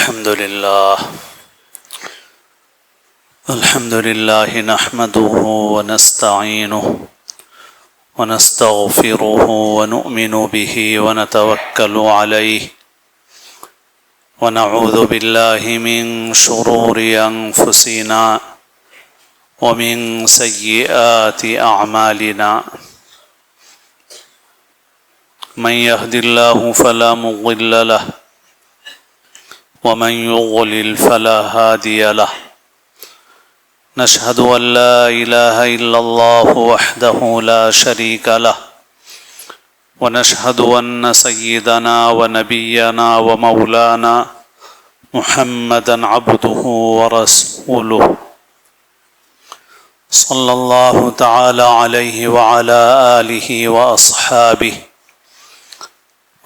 الحمد لله نحمده ونستعينه ونستغفره ونؤمن به ونتوكل عليه ونعوذ بالله من شرور أنفسنا ومن سيئات أعمالنا من يهد الله فلا مضل له ومن يضلل فلا هادي له نشهد أن لا إله إلا الله وحده لا شريك له ونشهد أن سيدنا ونبينا ومولانا محمدا عبده ورسوله صلى الله تعالى عليه وعلى آله وأصحابه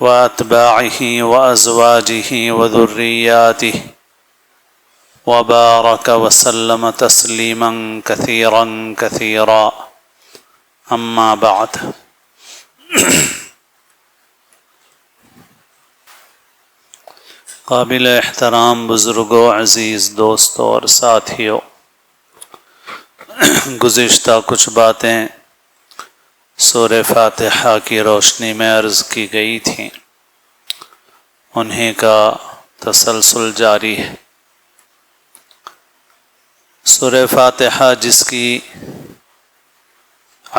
وأتباعه وأزواجه وذرياته وبارك وسلم تسليما كثيرا كثيرا أما بعد قابل احترام بزرگوں، عزیز دوستوں اور ساتھیوں، گزشتہ کچھ باتیں سورہ فاتحہ کی روشنی میں عرض کی گئی تھیں، انہیں کا تسلسل جاری ہے۔ سورہ فاتحہ جس کی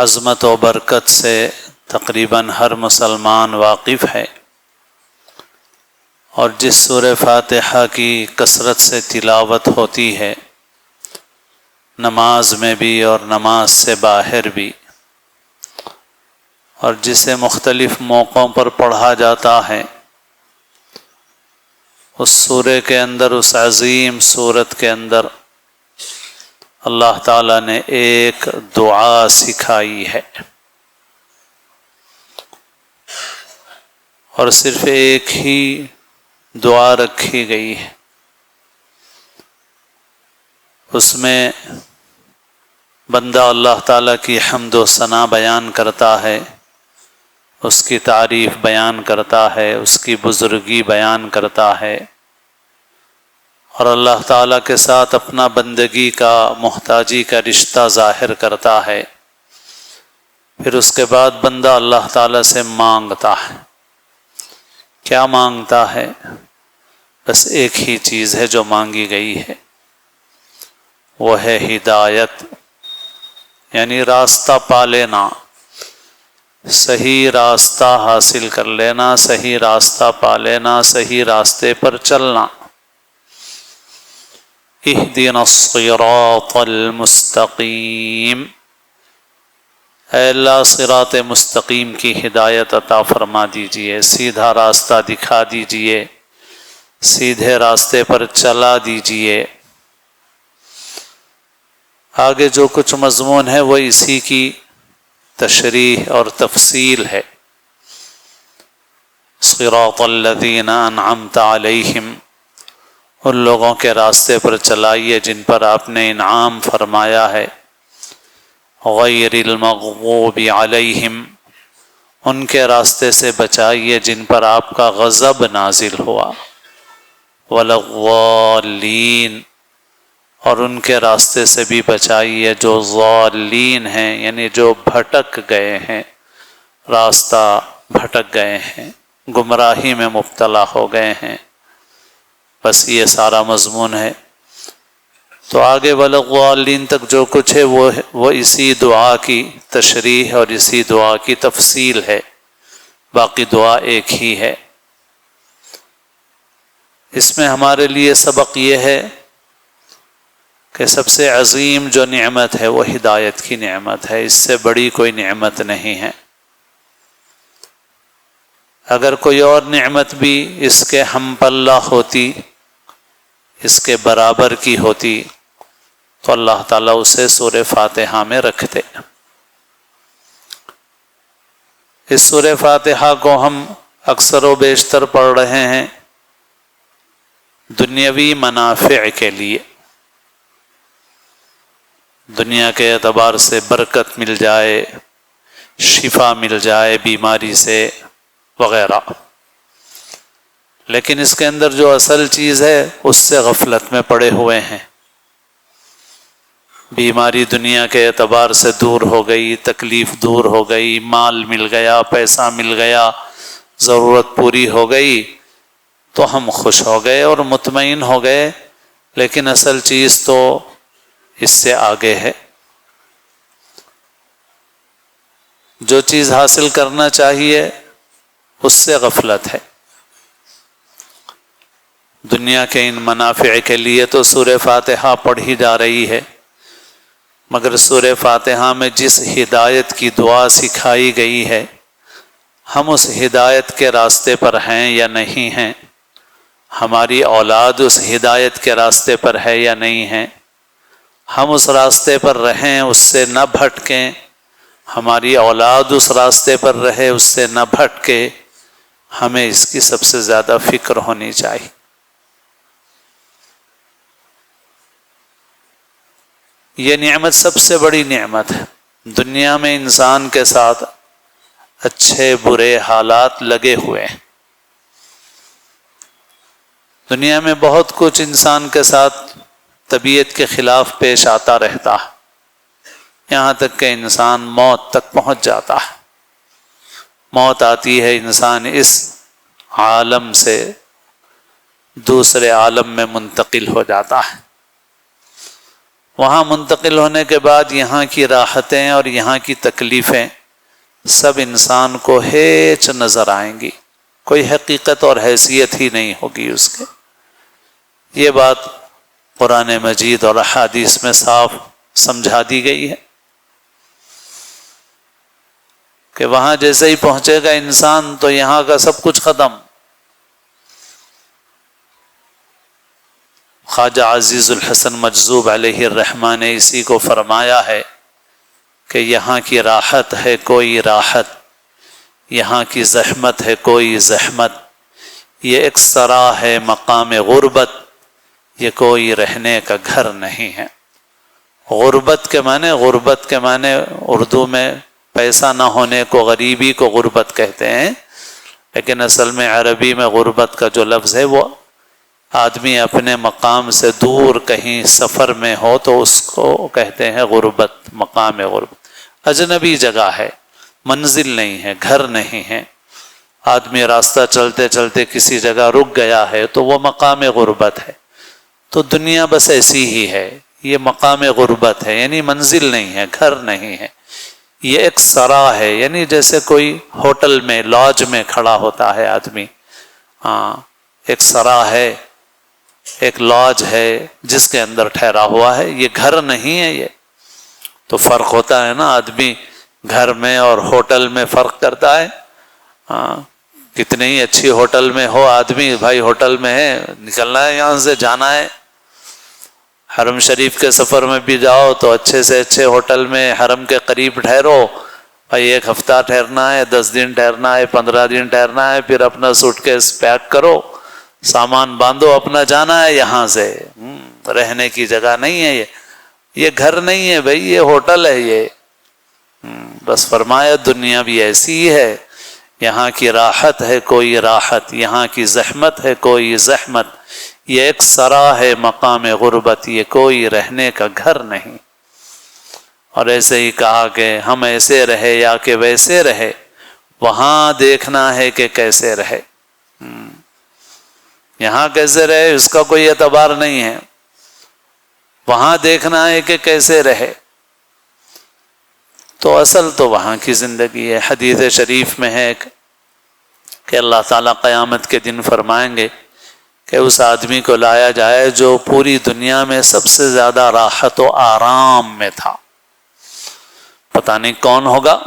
عظمت و برکت سے تقریباً ہر مسلمان واقف ہے، اور جس سورہ فاتحہ کی کثرت سے تلاوت ہوتی ہے، نماز میں بھی اور نماز سے باہر بھی، اور جسے مختلف موقعوں پر پڑھا جاتا ہے، اس سورہ کے اندر، اس عظیم سورت کے اندر اللہ تعالیٰ نے ایک دعا سکھائی ہے، اور صرف ایک ہی دعا رکھی گئی ہے۔ اس میں بندہ اللہ تعالیٰ کی حمد و ثنا بیان کرتا ہے، اس کی تعریف بیان کرتا ہے، اس کی بزرگی بیان کرتا ہے، اور اللہ تعالیٰ کے ساتھ اپنا بندگی کا، محتاجی کا رشتہ ظاہر کرتا ہے۔ پھر اس کے بعد بندہ اللہ تعالیٰ سے مانگتا ہے۔ کیا مانگتا ہے؟ بس ایک ہی چیز ہے جو مانگی گئی ہے، وہ ہے ہدایت، یعنی راستہ پا لینا، صحیح راستہ حاصل کر لینا، صحیح راستہ پا لینا، صحیح راستے پر چلنا۔ اہدنا الصراط المستقیم، اے اللہ صراط مستقیم کی ہدایت عطا فرما دیجئے، سیدھا راستہ دکھا دیجئے، سیدھے راستے پر چلا دیجئے۔ آگے جو کچھ مضمون ہے وہ اسی کی تشریح اور تفصیل ہے۔ صراط الذین انعمت علیہم، ان لوگوں کے راستے پر چلائیے جن پر آپ نے انعام فرمایا ہے۔ غیر المغضوب علیہم، ان کے راستے سے بچائیے جن پر آپ کا غضب نازل ہوا۔ ولا الضالین، اور ان کے راستے سے بھی بچائیے جو ضالین ہیں، یعنی جو بھٹک گئے ہیں، راستہ بھٹک گئے ہیں، گمراہی میں مبتلا ہو گئے ہیں۔ بس یہ سارا مضمون ہے۔ تو آگے ولا الضالین تک جو کچھ ہے وہ اسی دعا کی تشریح اور اسی دعا کی تفصیل ہے، باقی دعا ایک ہی ہے۔ اس میں ہمارے لیے سبق یہ ہے کہ سب سے عظیم جو نعمت ہے وہ ہدایت کی نعمت ہے، اس سے بڑی کوئی نعمت نہیں ہے۔ اگر کوئی اور نعمت بھی اس کے ہم پلہ ہوتی، اس کے برابر کی ہوتی، تو اللہ تعالیٰ اسے سورہ فاتحہ میں رکھتے۔ اس سورہ فاتحہ کو ہم اکثر و بیشتر پڑھ رہے ہیں دنیاوی منافع کے لیے، دنیا کے اعتبار سے برکت مل جائے، شفا مل جائے بیماری سے وغیرہ۔ لیکن اس کے اندر جو اصل چیز ہے اس سے غفلت میں پڑے ہوئے ہیں۔ بیماری دنیا کے اعتبار سے دور ہو گئی، تکلیف دور ہو گئی، مال مل گیا، پیسہ مل گیا، ضرورت پوری ہو گئی تو ہم خوش ہو گئے اور مطمئن ہو گئے، لیکن اصل چیز تو اس سے آگے ہے۔ جو چیز حاصل کرنا چاہیے اس سے غفلت ہے۔ دنیا کے ان منافع کے لیے تو سورہ فاتحہ پڑھی جا رہی ہے، مگر سورہ فاتحہ میں جس ہدایت کی دعا سکھائی گئی ہے، ہم اس ہدایت کے راستے پر ہیں یا نہیں ہیں؟ ہماری اولاد اس ہدایت کے راستے پر ہے یا نہیں ہے؟ ہم اس راستے پر رہیں، اس سے نہ بھٹکیں، ہماری اولاد اس راستے پر رہے، اس سے نہ بھٹکے، ہمیں اس کی سب سے زیادہ فکر ہونی چاہیے۔ یہ نعمت سب سے بڑی نعمت ہے۔ دنیا میں انسان کے ساتھ اچھے برے حالات لگے ہوئے ہیں۔ دنیا میں بہت کچھ انسان کے ساتھ طبیعت کے خلاف پیش آتا رہتا ہے، یہاں تک کہ انسان موت تک پہنچ جاتا ہے۔ موت آتی ہے، انسان اس عالم سے دوسرے عالم میں منتقل ہو جاتا ہے۔ وہاں منتقل ہونے کے بعد یہاں کی راحتیں اور یہاں کی تکلیفیں سب انسان کو ہیچ نظر آئیں گی، کوئی حقیقت اور حیثیت ہی نہیں ہوگی اس کے۔ یہ بات قرآن مجید اور احادیث میں صاف سمجھا دی گئی ہے کہ وہاں جیسے ہی پہنچے گا انسان تو یہاں کا سب کچھ ختم۔ خواجہ عزیز الحسن مجذوب علیہ الرحمہ نے اسی کو فرمایا ہے کہ یہاں کی راحت ہے کوئی راحت، یہاں کی زحمت ہے کوئی زحمت، یہ ایک سرا ہے مقام غربت، یہ کوئی رہنے کا گھر نہیں ہے۔ غربت کے معنی اردو میں پیسہ نہ ہونے کو، غریبی کو غربت کہتے ہیں، لیکن اصل میں عربی میں غربت کا جو لفظ ہے وہ آدمی اپنے مقام سے دور کہیں سفر میں ہو تو اس کو کہتے ہیں غربت، مقام غربت۔ اجنبی جگہ ہے، منزل نہیں ہے، گھر نہیں ہے۔ آدمی راستہ چلتے چلتے کسی جگہ رک گیا ہے تو وہ مقام غربت ہے۔ تو دنیا بس ایسی ہی ہے، یہ مقام غربت ہے، یعنی منزل نہیں ہے، گھر نہیں ہے۔ یہ ایک سرا ہے، یعنی جیسے کوئی ہوٹل میں، لاج میں کھڑا ہوتا ہے آدمی، ایک سرا ہے، ایک لاج ہے جس کے اندر ٹھہرا ہوا ہے، یہ گھر نہیں ہے۔ یہ تو فرق ہوتا ہے نا، آدمی گھر میں اور ہوٹل میں فرق کرتا ہے۔ کتنی ہی اچھی ہوٹل میں ہو آدمی، بھائی ہوٹل میں ہے، نکلنا ہے یہاں سے، جانا ہے۔ حرم شریف کے سفر میں بھی جاؤ تو اچھے سے اچھے ہوٹل میں حرم کے قریب ٹھہرو، بھائی 1 ہفتہ ٹھہرنا ہے، 10 دن ٹھہرنا ہے، 15 دن ٹھہرنا ہے، پھر اپنا سوٹ کیس پیک کرو، سامان باندھو، اپنا جانا ہے یہاں سے۔ رہنے کی جگہ نہیں ہے یہ گھر نہیں ہے بھائی، یہ ہوٹل ہے یہ۔ بس فرمایا دنیا بھی ایسی ہے، یہاں کی راحت ہے کوئی راحت، یہاں کی زحمت ہے کوئی زحمت، یہ ایک سرا ہے مقام غربت، یہ کوئی رہنے کا گھر نہیں۔ اور ایسے ہی کہا کہ ہم ایسے رہے یا کہ ویسے رہے، وہاں دیکھنا ہے کہ کیسے رہے۔ یہاں کیسے رہے اس کا کوئی اعتبار نہیں ہے، وہاں دیکھنا ہے کہ کیسے رہے۔ تو اصل تو وہاں کی زندگی ہے۔ حدیث شریف میں ہے کہ اللہ تعالیٰ قیامت کے دن فرمائیں گے کہ اس آدمی کو لایا جائے جو پوری دنیا میں سب سے زیادہ راحت و آرام میں تھا۔ پتہ نہیں کون ہوگا،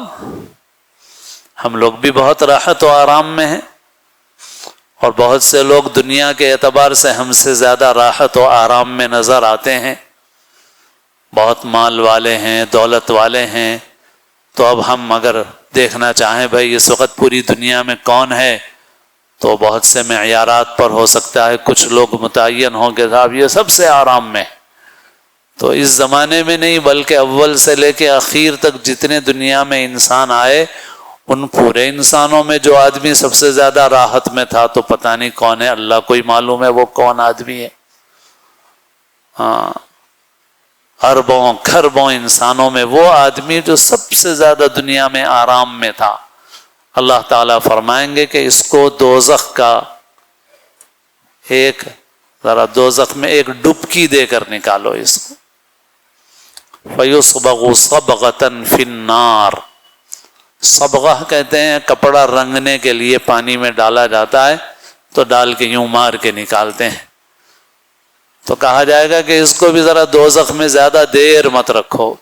ہم لوگ بھی بہت راحت و آرام میں ہیں، اور بہت سے لوگ دنیا کے اعتبار سے ہم سے زیادہ راحت و آرام میں نظر آتے ہیں، بہت مال والے ہیں، دولت والے ہیں۔ تو اب ہم اگر دیکھنا چاہیں بھائی اس وقت پوری دنیا میں کون ہے، تو بہت سے معیارات پر ہو سکتا ہے کچھ لوگ متعین ہوں کہ صاحب یہ سب سے آرام میں۔ تو اس زمانے میں نہیں بلکہ اول سے لے کے اخیر تک جتنے دنیا میں انسان آئے ان پورے انسانوں میں جو آدمی سب سے زیادہ راحت میں تھا تو پتہ نہیں کون ہے، اللہ کو ہی معلوم ہے وہ کون آدمی ہے۔ ہاں، اربوں کھربوں انسانوں میں وہ آدمی جو سب سے زیادہ دنیا میں آرام میں تھا، اللہ تعالیٰ فرمائیں گے کہ اس کو دوزخ کا ایک ذرا دوزخ میں ایک ڈبکی دے کر نکالو اس کو، فَيُصْبَغُ صَبْغَةً فِي النَّارِ۔ صبغہ کہتے ہیں کپڑا رنگنے کے لیے پانی میں ڈالا جاتا ہے تو ڈال کے یوں مار کے نکالتے ہیں، تو کہا جائے گا کہ اس کو بھی ذرا دوزخ میں زیادہ دیر مت رکھو،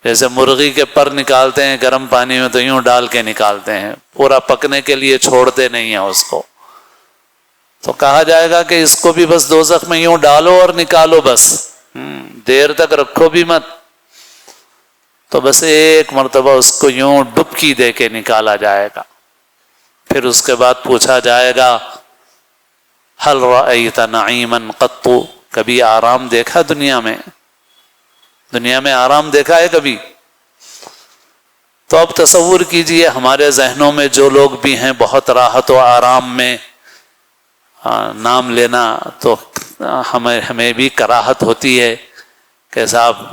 جیسے مرغی کے پر نکالتے ہیں گرم پانی میں تو یوں ڈال کے نکالتے ہیں، پورا پکنے کے لیے چھوڑتے نہیں ہیں اس کو، تو کہا جائے گا کہ اس کو بھی بس دوزخ میں یوں ڈالو اور نکالو، بس دیر تک رکھو بھی مت، تو بس ایک مرتبہ اس کو یوں ڈبکی دے کے نکالا جائے گا۔ پھر اس کے بعد پوچھا جائے گا هل رأيت نعیما قط، کبھی آرام دیکھا دنیا میں؟ دنیا میں آرام دیکھا ہے کبھی؟ تو اب تصور کیجئے ہمارے ذہنوں میں جو لوگ بھی ہیں بہت راحت و آرام میں، نام لینا تو ہمیں بھی کراہت ہوتی ہے کہ صاحب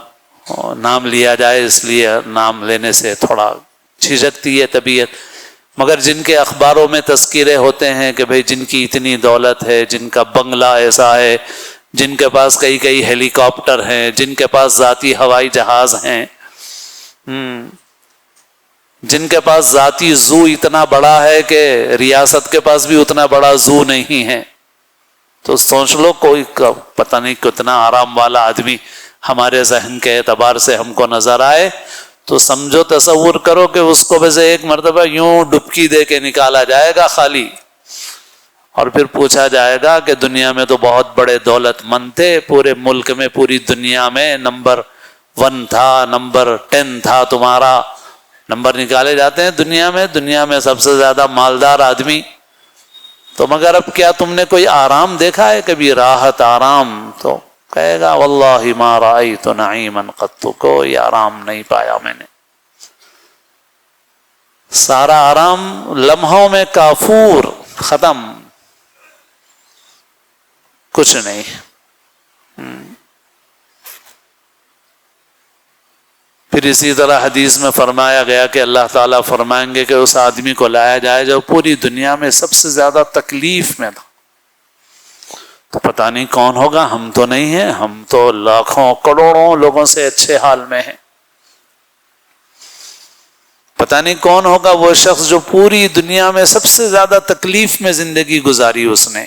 نام لیا جائے، اس لیے نام لینے سے تھوڑا جھجکتی ہے طبیعت، مگر جن کے اخباروں میں تذکرے ہوتے ہیں کہ بھئی جن کی اتنی دولت ہے، جن کا بنگلہ ایسا ہے، جن کے پاس کئی کئی ہیلی کاپٹر ہیں، جن کے پاس ذاتی ہوائی جہاز ہیں، جن کے پاس ذاتی زو اتنا بڑا ہے کہ ریاست کے پاس بھی اتنا بڑا زو نہیں ہے، تو سوچ لو کوئی پتہ نہیں کتنا آرام والا آدمی ہمارے ذہن کے اعتبار سے ہم کو نظر آئے، تو سمجھو تصور کرو کہ اس کو بس ایک مرتبہ یوں ڈبکی دے کے نکالا جائے گا خالی، اور پھر پوچھا جائے گا کہ دنیا میں تو بہت بڑے دولت مند تھے، پورے ملک میں پوری دنیا میں نمبر 1 تھا، نمبر 10 تھا تمہارا، نمبر نکالے جاتے ہیں دنیا میں سب سے زیادہ مالدار آدمی، تو مگر اب کیا تم نے کوئی آرام دیکھا ہے کبھی، راحت آرام؟ تو کہے گا واللہ ما رأیت نعیما قط، کوئی آرام نہیں پایا میں نے، سارا آرام لمحوں میں کافور، ختم، کچھ نہیں۔ پھر اسی طرح حدیث میں فرمایا گیا کہ اللہ تعالیٰ فرمائیں گے کہ اس آدمی کو لایا جائے جو پوری دنیا میں سب سے زیادہ تکلیف میں تھا، تو پتہ نہیں کون ہوگا، ہم تو نہیں ہیں، ہم تو لاکھوں کروڑوں لوگوں سے اچھے حال میں ہیں، پتہ نہیں کون ہوگا وہ شخص جو پوری دنیا میں سب سے زیادہ تکلیف میں زندگی گزاری اس نے۔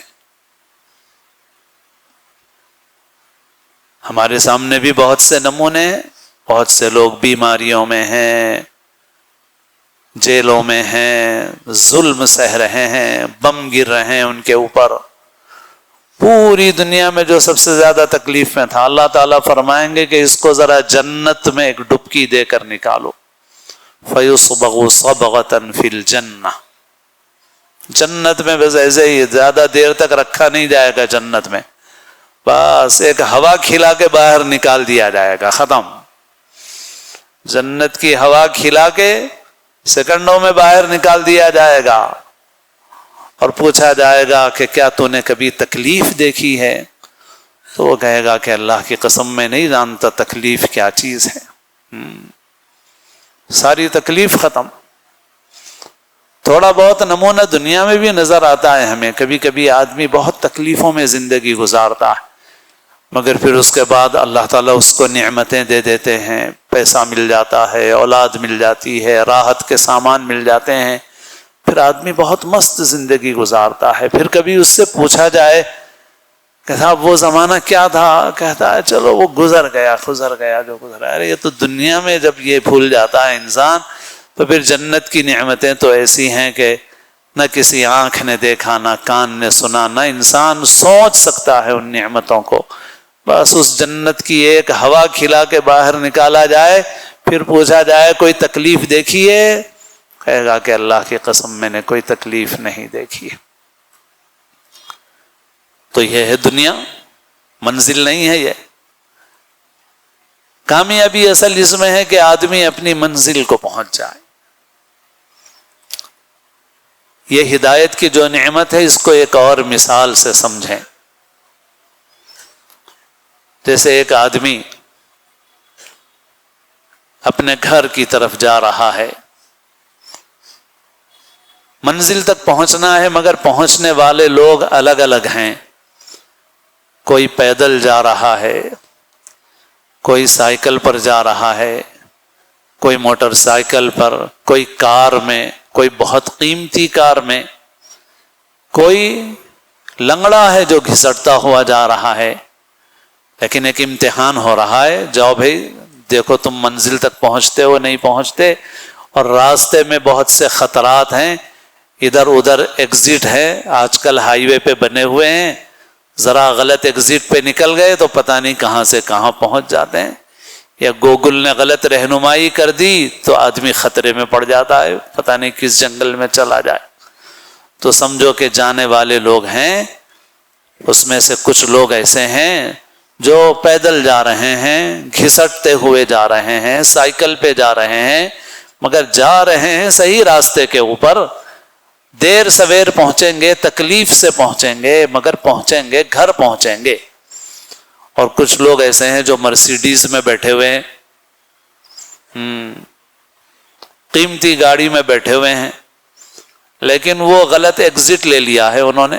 ہمارے سامنے بھی بہت سے نمونے ہیں، بہت سے لوگ بیماریوں میں ہیں، جیلوں میں ہیں، ظلم سہ رہے ہیں، بم گر رہے ہیں ان کے اوپر، پوری دنیا میں جو سب سے زیادہ تکلیف میں تھا، اللہ تعالیٰ فرمائیں گے کہ اس کو ذرا جنت میں ایک ڈبکی دے کر نکالو، فَيُصْبَغُ صَبْغَةً فِي الْجَنَّةِ، جنت میں بس ایسے ہی زیادہ دیر تک رکھا نہیں جائے گا، جنت میں بس ایک ہوا کھلا کے باہر نکال دیا جائے گا، ختم، جنت کی ہوا کھلا کے سیکنڈوں میں باہر نکال دیا جائے گا، اور پوچھا جائے گا کہ کیا تو نے کبھی تکلیف دیکھی ہے؟ تو وہ کہے گا کہ اللہ کی قسم میں نہیں جانتا تکلیف کیا چیز ہے، ساری تکلیف ختم۔ تھوڑا بہت نمونہ دنیا میں بھی نظر آتا ہے ہمیں، کبھی کبھی آدمی بہت تکلیفوں میں زندگی گزارتا ہے، مگر پھر اس کے بعد اللہ تعالیٰ اس کو نعمتیں دے دیتے ہیں، پیسہ مل جاتا ہے، اولاد مل جاتی ہے، راحت کے سامان مل جاتے ہیں، پھر آدمی بہت مست زندگی گزارتا ہے۔ پھر کبھی اس سے پوچھا جائے کہ صاحب وہ زمانہ کیا تھا، کہتا ہے چلو وہ گزر گیا جو گزرا۔ ارے یہ تو دنیا میں جب یہ بھول جاتا ہے انسان، تو پھر جنت کی نعمتیں تو ایسی ہیں کہ نہ کسی آنکھ نے دیکھا، نہ کان نے سنا، نہ انسان سوچ سکتا ہے ان نعمتوں کو۔ بس اس جنت کی ایک ہوا کھلا کے باہر نکالا جائے، پھر پوچھا جائے کوئی تکلیف دیکھی ہے؟ کہے گا کہ اللہ کی قسم میں نے کوئی تکلیف نہیں دیکھی۔ تو یہ ہے دنیا، منزل نہیں ہے یہ۔ کامیابی اصل اس میں ہے کہ آدمی اپنی منزل کو پہنچ جائے۔ یہ ہدایت کی جو نعمت ہے اس کو ایک اور مثال سے سمجھیں. جیسے ایک آدمی اپنے گھر کی طرف جا رہا ہے، منزل تک پہنچنا ہے مگر پہنچنے والے لوگ الگ الگ ہیں. کوئی پیدل جا رہا ہے، کوئی سائیکل پر جا رہا ہے، کوئی موٹر سائیکل پر، کوئی کار میں، کوئی بہت قیمتی کار میں، کوئی لنگڑا ہے جو گھسٹتا ہوا جا رہا ہے. لیکن ایک امتحان ہو رہا ہے، جاؤ بھائی دیکھو تم منزل تک پہنچتے ہو نہیں پہنچتے. اور راستے میں بہت سے خطرات ہیں، ادھر ادھر ایگزٹ ہے، آج کل ہائی وے پہ بنے ہوئے ہیں، ذرا غلط ایگزٹ پہ نکل گئے تو پتہ نہیں کہاں سے کہاں پہنچ جاتے ہیں. یا گوگل نے غلط رہنمائی کر دی تو آدمی خطرے میں پڑ جاتا ہے، پتہ نہیں کس جنگل میں چلا جائے. تو سمجھو کہ جانے والے لوگ ہیں، اس میں سے کچھ لوگ ایسے ہیں جو پیدل جا رہے ہیں، گھسٹتے ہوئے جا رہے ہیں، سائیکل پہ جا رہے ہیں، مگر جا رہے ہیں صحیح راستے کے اوپر. دیر سویر پہنچیں گے، تکلیف سے پہنچیں گے، مگر پہنچیں گے، گھر پہنچیں گے. اور کچھ لوگ ایسے ہیں جو مرسیڈیز میں بیٹھے ہوئے ہیں، قیمتی گاڑی میں بیٹھے ہوئے ہیں، لیکن وہ غلط ایگزٹ لے لیا ہے انہوں نے.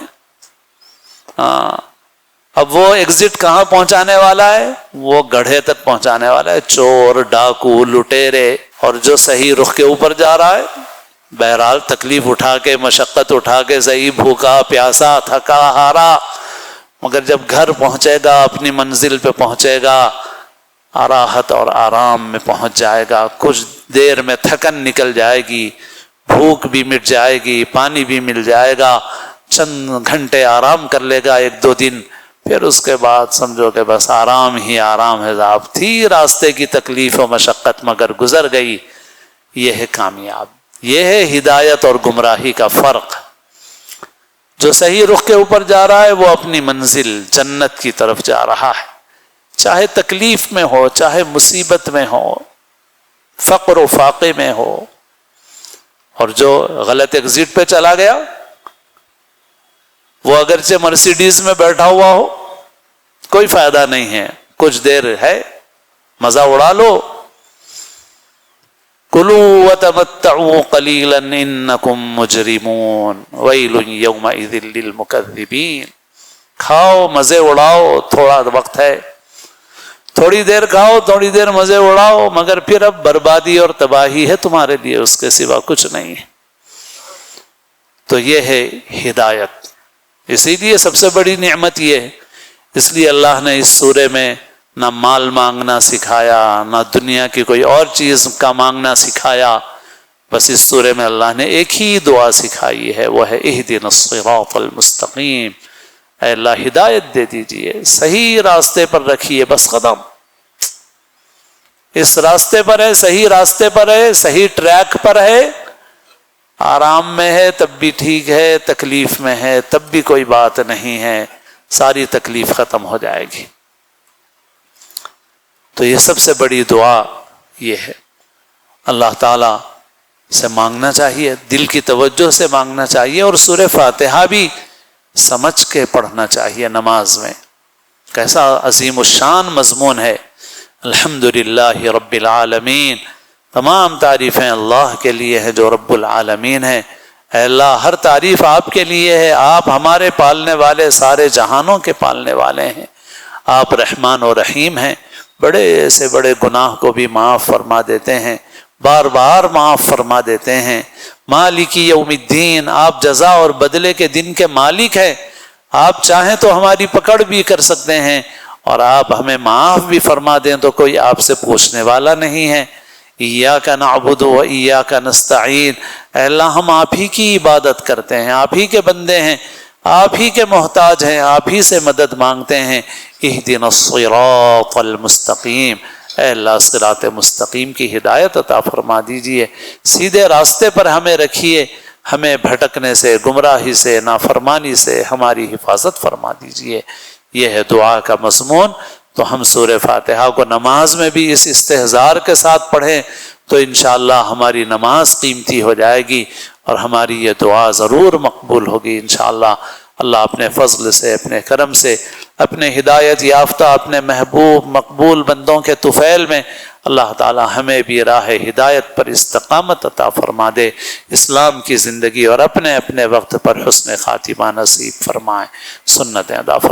اب وہ ایگزٹ کہاں پہنچانے والا ہے؟ وہ گڑھے تک پہنچانے والا ہے. چور، ڈاکو، لٹیرے. اور جو صحیح رخ کے اوپر جا رہا ہے بہرحال تکلیف اٹھا کے، مشقت اٹھا کے، صحیح بھوکا پیاسا تھکا ہارا، مگر جب گھر پہنچے گا، اپنی منزل پہ پہنچے گا، راحت اور آرام میں پہنچ جائے گا. کچھ دیر میں تھکن نکل جائے گی، بھوک بھی مٹ جائے گی، پانی بھی مل جائے گا، چند گھنٹے آرام کر لے گا، 1-2 دن. پھر اس کے بعد سمجھو کہ بس آرام ہی آرام ہے. صاحب تھی راستے کی تکلیف و مشقت مگر گزر گئی. یہ ہے کامیاب. یہ ہے ہدایت اور گمراہی کا فرق. جو صحیح رخ کے اوپر جا رہا ہے وہ اپنی منزل جنت کی طرف جا رہا ہے، چاہے تکلیف میں ہو، چاہے مصیبت میں ہو، فقر و فاقے میں ہو. اور جو غلط ایگزٹ پہ چلا گیا وہ اگرچہ مرسیڈیز میں بیٹھا ہوا ہو، کوئی فائدہ نہیں ہے. کچھ دیر ہے، مزہ اڑا لو. کلوا وتمتعوا قلیلا انکم مجرمون ویل یومئذ للمکذبین. کھاؤ، مزے اڑاؤ، تھوڑا وقت ہے، تھوڑی دیر کھاؤ، تھوڑی دیر مزے اڑاؤ، مگر پھر اب بربادی اور تباہی ہے تمہارے لیے، اس کے سوا کچھ نہیں ہے. تو یہ ہے ہدایت. اسی لیے سب سے بڑی نعمت یہ ہے. اس لیے اللہ نے اس سورے میں نہ مال مانگنا سکھایا، نہ دنیا کی کوئی اور چیز کا مانگنا سکھایا. بس اس سورے میں اللہ نے ایک ہی دعا سکھائی ہے، وہ ہے اہدنا الصراط المستقیم. اے اللہ ہدایت دے دیجئے، صحیح راستے پر رکھیے. بس قدم اس راستے پر ہے، صحیح راستے پر ہے، صحیح ٹریک پر ہے. آرام میں ہے تب بھی ٹھیک ہے، تکلیف میں ہے تب بھی کوئی بات نہیں ہے، ساری تکلیف ختم ہو جائے گی. تو یہ سب سے بڑی دعا یہ ہے. اللہ تعالیٰ سے مانگنا چاہیے، دل کی توجہ سے مانگنا چاہیے. اور سورہ فاتحہ بھی سمجھ کے پڑھنا چاہیے نماز میں. کیسا عظیم الشان مضمون ہے. الحمدللہ رب العالمین. تمام تعریفیں اللہ کے لیے ہیں جو رب العالمین ہے. اے اللہ ہر تعریف آپ کے لیے ہے. آپ ہمارے پالنے والے، سارے جہانوں کے پالنے والے ہیں. آپ رحمان و رحیم ہیں. بڑے سے بڑے گناہ کو بھی معاف فرما دیتے ہیں، بار بار معاف فرما دیتے ہیں. مالک یوم الدین، آپ جزا اور بدلے کے دن کے مالک ہیں. آپ چاہیں تو ہماری پکڑ بھی کر سکتے ہیں اور آپ ہمیں معاف بھی فرما دیں تو کوئی آپ سے پوچھنے والا نہیں ہے. ایاک نعبد و ایاک نستعین. اے اللہ ہم آپ ہی کی عبادت کرتے ہیں، آپ ہی کے بندے ہیں، آپ ہی کے محتاج ہیں، آپ ہی سے مدد مانگتے ہیں. اہدنا الصراط المستقیم. اے اللہ صراط مستقیم کی ہدایت عطا فرما دیجئے، سیدھے راستے پر ہمیں رکھیے، ہمیں بھٹکنے سے، گمراہی سے، نافرمانی سے ہماری حفاظت فرما دیجئے. یہ ہے دعا کا مضمون. تو ہم سورہ فاتحہ کو نماز میں بھی اس استحضار کے ساتھ پڑھیں تو انشاءاللہ ہماری نماز قیمتی ہو جائے گی اور ہماری یہ دعا ضرور مقبول ہوگی انشاءاللہ۔ اللہ اپنے فضل سے، اپنے کرم سے، اپنے ہدایت یافتہ، اپنے محبوب مقبول بندوں کے طفیل میں اللہ تعالی ہمیں بھی راہ ہدایت پر استقامت عطا فرما دے، اسلام کی زندگی اور اپنے اپنے وقت پر حسن خاتمہ نصیب فرمائے، سنتیں ادا فرمائے۔